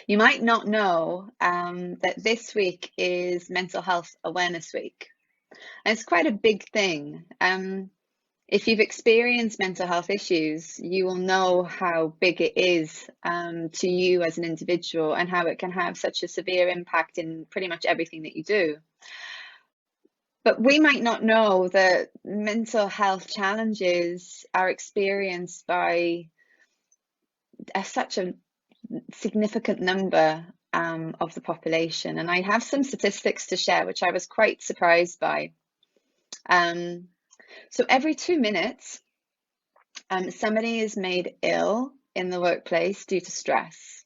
You might not know that this week is Mental Health Awareness Week. And it's quite a big thing. If you've experienced mental health issues, you will know how big it is to you as an individual and how it can have such a severe impact in pretty much everything that you do. But we might not know that mental health challenges are experienced by such a significant number of the population. And I have some statistics to share, which I was quite surprised by. So every 2 minutes, somebody is made ill in the workplace due to stress.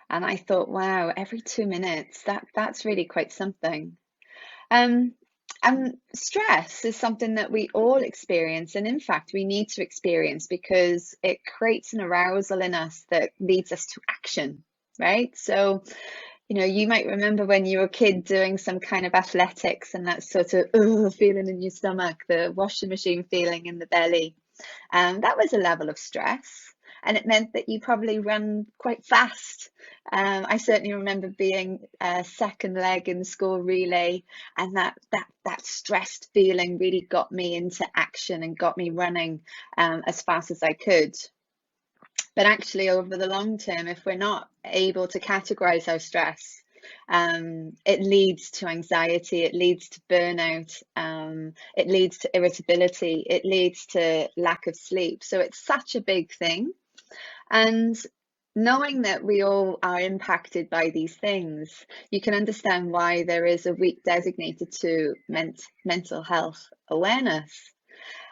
And I thought, wow, every 2 minutes, that's really quite something. And stress is something that we all experience, and in fact, we need to experience because it creates an arousal in us that leads us to action, right? So, you might remember when you were a kid doing some kind of athletics and that sort of feeling in your stomach, the washing machine feeling in the belly. That was a level of stress. And it meant that you probably run quite fast. I certainly remember being second leg in the school relay, and that stressed feeling really got me into action and got me running as fast as I could. But actually, over the long term, if we're not able to categorize our stress, it leads to anxiety, it leads to burnout, it leads to irritability, it leads to lack of sleep. So it's such a big thing. And knowing that we all are impacted by these things, you can understand why there is a week designated to mental health awareness.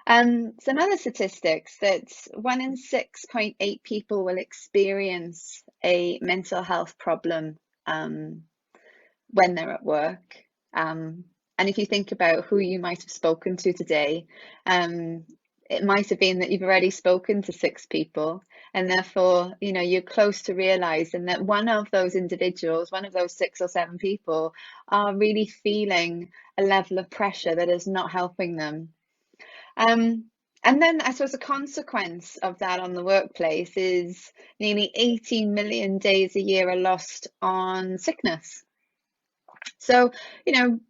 Some other statistics that 1 in 6.8 people will experience a mental health problem when they're at work. And if you think about who you might have spoken to today, it might have been that you've already spoken to 6 people, and therefore, you're close to realizing that one of those individuals, one of those 6 or 7 people, are really feeling a level of pressure that is not helping them. And then I suppose a consequence of that on the workplace is nearly 18 million days a year are lost on sickness. So,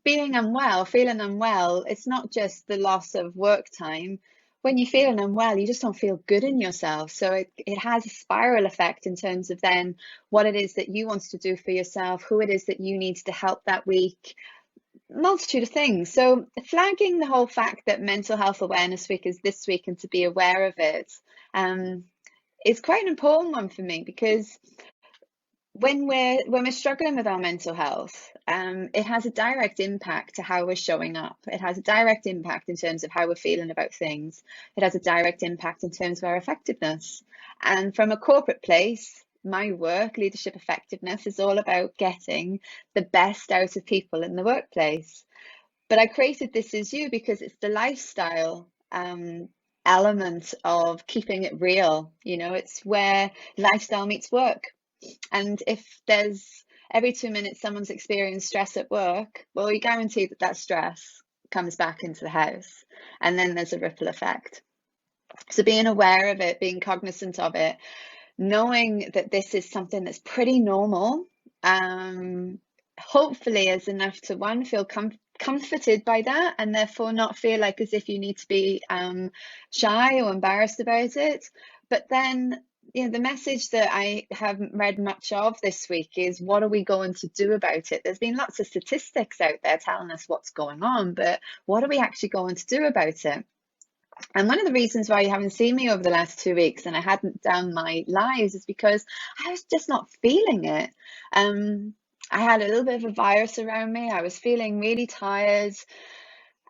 being unwell, feeling unwell, it's not just the loss of work time. When you're feeling unwell, you just don't feel good in yourself. So it has a spiral effect in terms of then what it is that you want to do for yourself, who it is that you need to help that week, multitude of things. So flagging the whole fact that Mental Health Awareness Week is this week and to be aware of it is quite an important one for me, because when we're struggling with our mental health, it has a direct impact to how we're showing up. It has a direct impact in terms of how we're feeling about things. It has a direct impact in terms of our effectiveness. And from a corporate place, my work, leadership effectiveness, is all about getting the best out of people in the workplace. But I created This Is You because it's the lifestyle element of keeping it real. It's where lifestyle meets work. And if there's every 2 minutes someone's experienced stress at work, well, you guarantee that stress comes back into the house, and then there's a ripple effect. So being aware of it, being cognizant of it, knowing that this is something that's pretty normal, hopefully is enough to, one, feel comforted by that, and therefore not feel like as if you need to be shy or embarrassed about it. But then the message that I haven't read much of this week is, what are we going to do about it? There's been lots of statistics out there telling us what's going on, but what are we actually going to do about it? And one of the reasons why you haven't seen me over the last 2 weeks and I hadn't done my lives is because I was just not feeling it. I had a little bit of a virus around me. I was feeling really tired,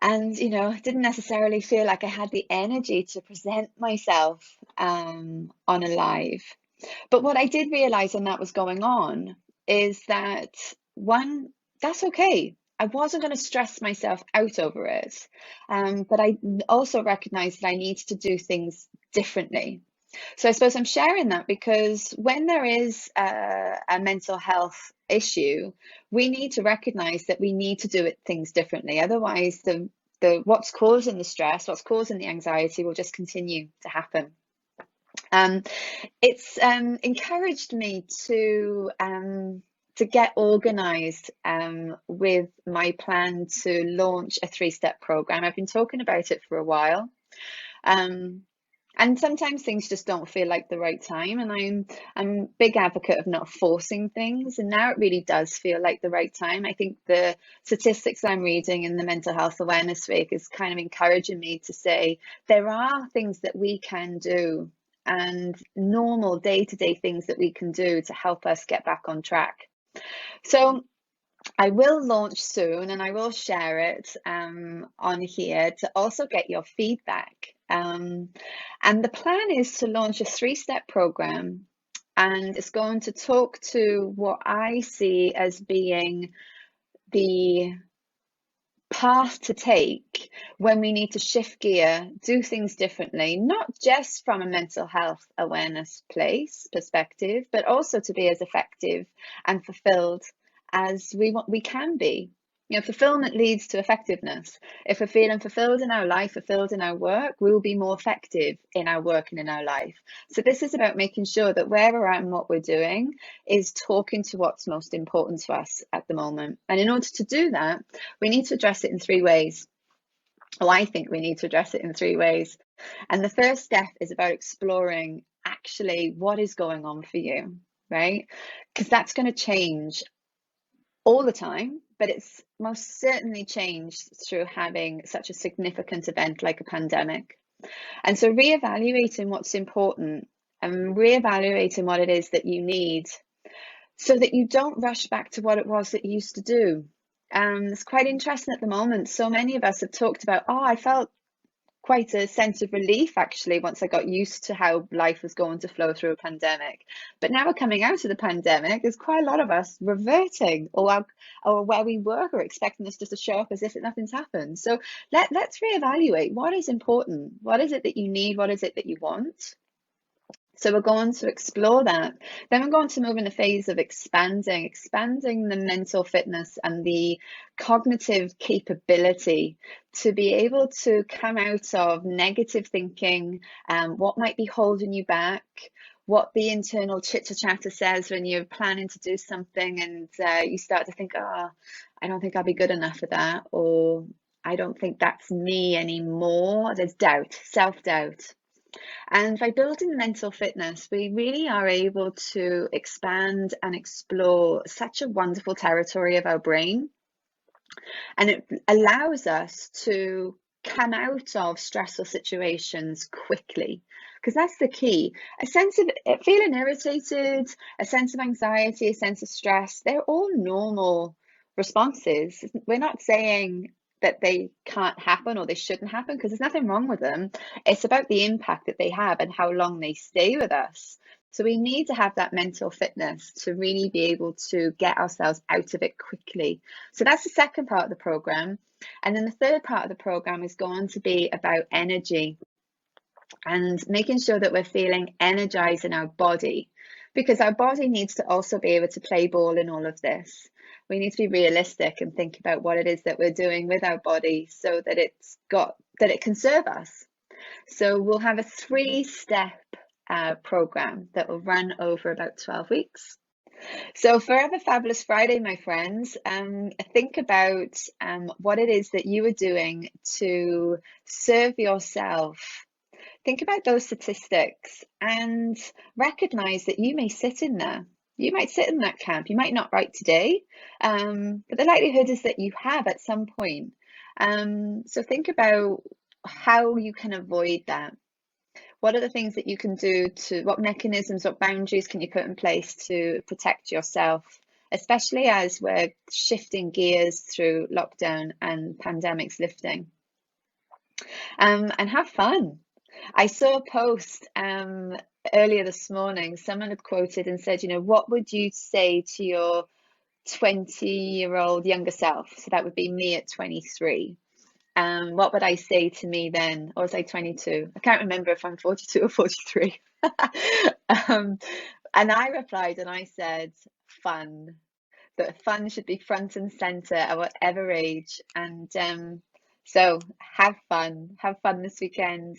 and didn't necessarily feel like I had the energy to present myself on a live. But what I did realize when that was going on is that, one, that's okay. I wasn't going to stress myself out over it. But I also recognized that I needed to do things differently. So I suppose I'm sharing that because when there is a mental health issue, we need to recognize that we need to do things differently. Otherwise, the what's causing the stress, what's causing the anxiety will just continue to happen. Um, it's encouraged me to get organized with my plan to launch a three-step program. I've been talking about it for a while. Um, and sometimes things just don't feel like the right time, and I'm a big advocate of not forcing things, and now it really does feel like the right time. I think the statistics I'm reading in the Mental Health Awareness Week is kind of encouraging me to say there are things that we can do, and normal day-to-day things that we can do to help us get back on track. So I will launch soon, and I will share it on here to also get your feedback. And the plan is to launch a three-step program, and it's going to talk to what I see as being the path to take when we need to shift gear, do things differently, not just from a mental health awareness place perspective, but also to be as effective and fulfilled as we can be. You know, fulfillment leads to effectiveness. If we're feeling fulfilled in our life, fulfilled in our work, we will be more effective in our work and in our life. So this is about making sure that where we're at and what we're doing is talking to what's most important to us at the moment. And in order to do that, we need to address it in three ways. Well, I think we need to address it in three ways. And the first step is about exploring actually what is going on for you, right? Because that's going to change all the time, but it's most certainly changed through having such a significant event like a pandemic. And so reevaluating what's important and reevaluating what it is that you need so that you don't rush back to what it was that you used to do. It's quite interesting at the moment. So many of us have talked about, oh, I felt quite a sense of relief actually once I got used to how life was going to flow through a pandemic. But now we're coming out of the pandemic, there's quite a lot of us reverting or where we were expecting this just to show up as if nothing's happened. So let's reevaluate what is important. What is it that you need? What is it that you want? So we're going to explore that. Then we're going to move in a phase of expanding the mental fitness and the cognitive capability to be able to come out of negative thinking, what might be holding you back, what the internal chitter-chatter says when you're planning to do something and you start to think, oh, I don't think I'll be good enough for that, or I don't think that's me anymore. There's doubt, self-doubt. And by building mental fitness, we really are able to expand and explore such a wonderful territory of our brain. And it allows us to come out of stressful situations quickly, because that's the key. A sense of feeling irritated, a sense of anxiety, a sense of stress, they're all normal responses. We're not saying that they can't happen or they shouldn't happen, because there's nothing wrong with them. It's about the impact that they have and how long they stay with us. So we need to have that mental fitness to really be able to get ourselves out of it quickly. So that's the second part of the program. And then the third part of the program is going to be about energy and making sure that we're feeling energized in our body, because our body needs to also be able to play ball in all of this. We need to be realistic and think about what it is that we're doing with our body so that it can serve us. So we'll have a three-step program that will run over about 12 weeks. So Forever Fabulous Friday, my friends, think about what it is that you are doing to serve yourself. Think about those statistics and recognize that you may sit in there. You might sit in that camp. You might not right today, but the likelihood is that you have at some point. So think about how you can avoid that. What are the things that you can do what mechanisms, what boundaries can you put in place to protect yourself, especially as we're shifting gears through lockdown and pandemics lifting? And have fun. I saw a post earlier this morning. Someone had quoted and said, what would you say to your 20-year-old younger self? So that would be me at 23. What would I say to me then? Or was I 22? I can't remember if I'm 42 or 43. And I replied and I said, fun. That fun should be front and center at whatever age. And so have fun this weekend.